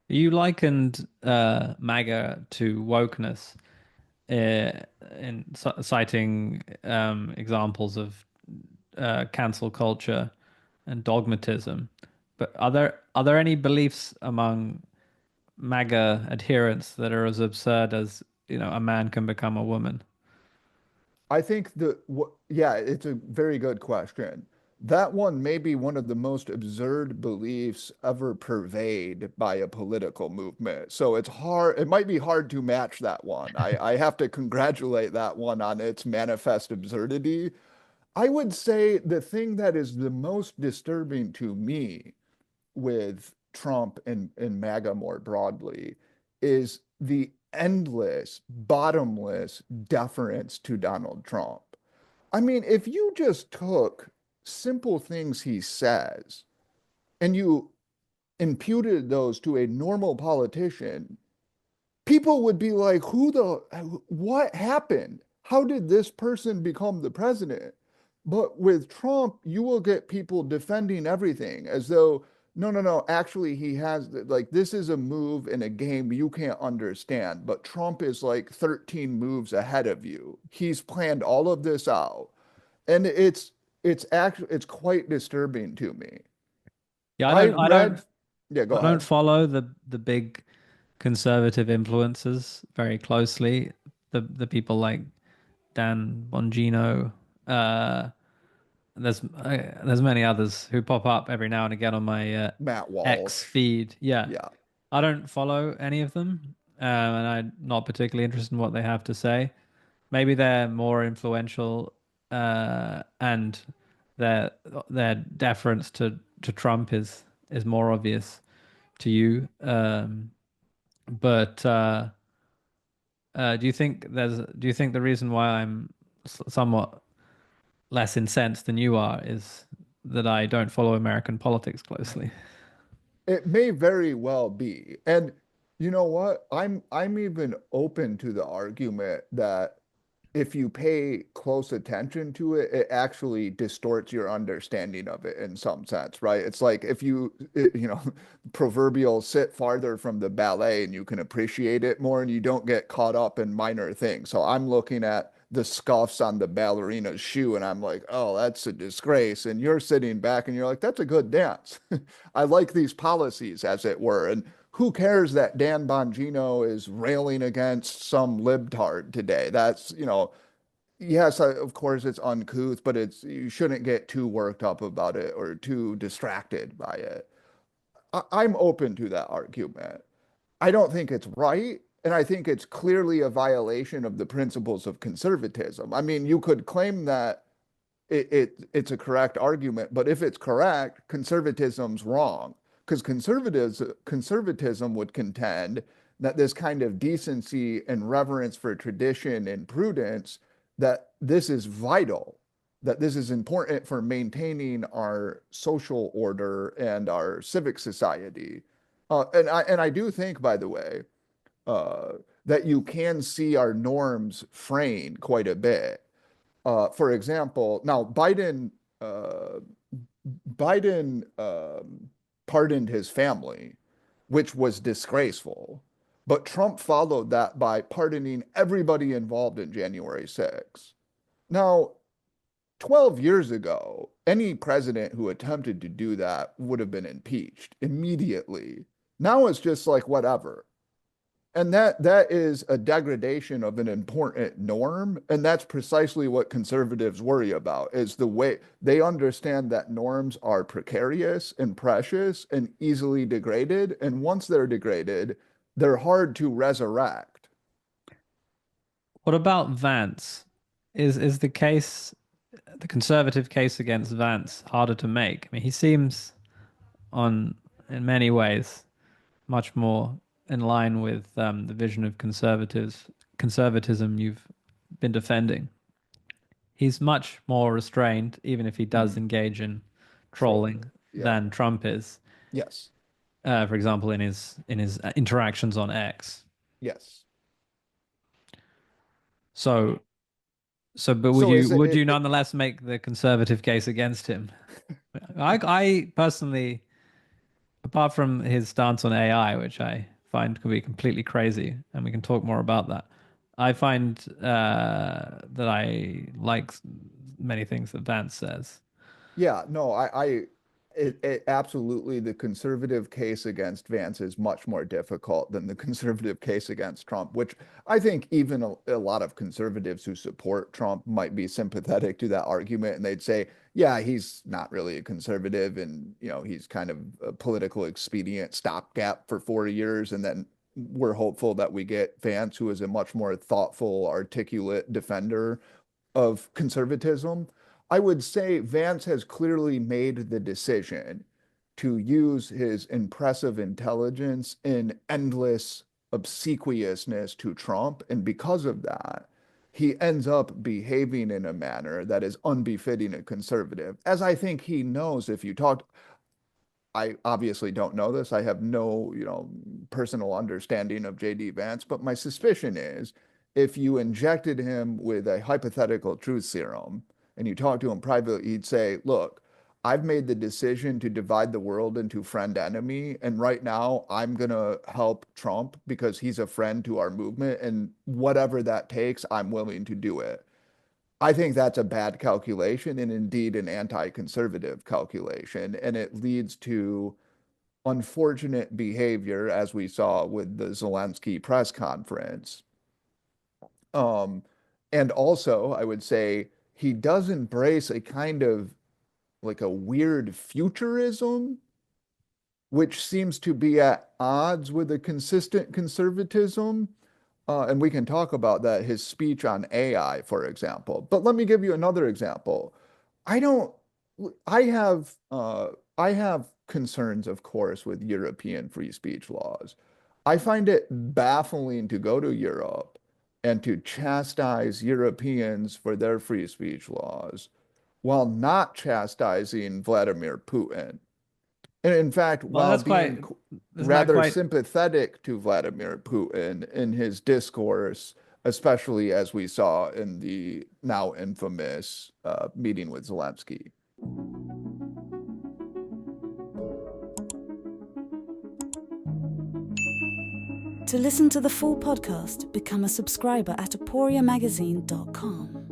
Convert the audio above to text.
You likened MAGA to wokeness, citing examples of cancel culture and dogmatism. But are there any beliefs among MAGA adherents that are as absurd as, a man can become a woman? I think yeah, it's a very good question. That one may be one of the most absurd beliefs ever purveyed by a political movement. So it's hard, it might be hard to match that one. I have to congratulate that one on its manifest absurdity. I would say the thing that is the most disturbing to me with Trump and MAGA more broadly is the endless, bottomless deference to Donald Trump. I mean, if you just took simple things he says and you imputed those to a normal politician, people would be like, what happened? How did this person become the president? But with Trump, you will get people defending everything as though, no, no, no, actually, he has, like, this is a move in a game you can't understand. But Trump is like 13 moves ahead of you. He's planned all of this out. And it's quite disturbing to me. Yeah, I I don't, I read, don't, yeah, go I don't ahead. follow the big conservative influencers very closely. The people like Dan Bongino. Uh, there's many others who pop up every now and again on my Matt X Walsh. feed. Yeah, Yeah. I don't follow any of them, and I'm not particularly interested in what they have to say. Maybe they're more influential, and their their deference to Trump is more obvious to you. But do you think the reason why I'm somewhat less incensed than you are is that I don't follow American politics closely? It may very well be. And you know what? I'm even open to the argument that if you pay close attention to it, it actually distorts your understanding of it in some sense, right? It's like if proverbial sit farther from the ballet and you can appreciate it more and you don't get caught up in minor things. So I'm looking at the scuffs on the ballerina's shoe and I'm like, oh, that's a disgrace. And you're sitting back and you're like, that's a good dance. I like these policies, as it were. And who cares that Dan Bongino is railing against some libtard today? Yes, of course it's uncouth, but you shouldn't get too worked up about it or too distracted by it. I'm open to that argument. I don't think it's right, and I think it's clearly a violation of the principles of conservatism. I mean, you could claim that it's a correct argument, but if it's correct, conservatism's wrong. Because conservatism would contend that this kind of decency and reverence for tradition and prudence, that this is vital, that this is important for maintaining our social order and our civic society. And I do think, by the way, uh, that you can see our norms fraying quite a bit. For example, now uh, Biden pardoned his family, which was disgraceful, but Trump followed that by pardoning everybody involved in January 6th. Now, 12 years ago, any president who attempted to do that would have been impeached immediately. Now it's just like whatever. And that is a degradation of an important norm. And that's precisely what conservatives worry about, is the way they understand that norms are precarious and precious and easily degraded. And once they're degraded, they're hard to resurrect. What about Vance? Is the conservative case against Vance harder to make? I mean, he seems on in many ways much more in line with the vision of conservatism you've been defending. He's much more restrained, even if he does Mhm. engage in Trolling. trolling, Yeah. than Trump is. Yes. For example, in his interactions on X. Yes. So but would So you is would it, you nonetheless make the conservative case against him? I personally apart from his stance on AI, which I find can be completely crazy, and we can talk more about that. I find that I like many things that Vance says. Yeah, no, it absolutely the conservative case against Vance is much more difficult than the conservative case against Trump, which I think even a lot of conservatives who support Trump might be sympathetic to that argument, and they'd say, yeah, he's not really a conservative, and he's kind of a political expedient stopgap for 4 years, and then we're hopeful that we get Vance, who is a much more thoughtful, articulate defender of conservatism. I would say Vance has clearly made the decision to use his impressive intelligence in endless obsequiousness to Trump. And because of that, he ends up behaving in a manner that is unbefitting a conservative. As I think he knows, if you talk, I obviously don't know this. I have no, personal understanding of JD Vance, but my suspicion is if you injected him with a hypothetical truth serum and you talk to him privately, he'd say, look, I've made the decision to divide the world into friend enemy. And right now I'm going to help Trump because he's a friend to our movement. And whatever that takes, I'm willing to do it. I think that's a bad calculation and indeed an anti-conservative calculation. And it leads to unfortunate behavior, as we saw with the Zelensky press conference. Um, and also, I would say he does embrace a kind of like a weird futurism, which seems to be at odds with a consistent conservatism. And we can talk about that, his speech on AI, for example. But let me give you another example. I don't, I have, I have concerns, of course, with European free speech laws. I find it baffling to go to Europe and to chastise Europeans for their free speech laws while not chastising Vladimir Putin. And in fact, Well, while that's being quite, isn't that rather quite, sympathetic to Vladimir Putin in his discourse, especially as we saw in the now infamous meeting with Zelensky. To listen to the full podcast, become a subscriber at aporiamagazine.com.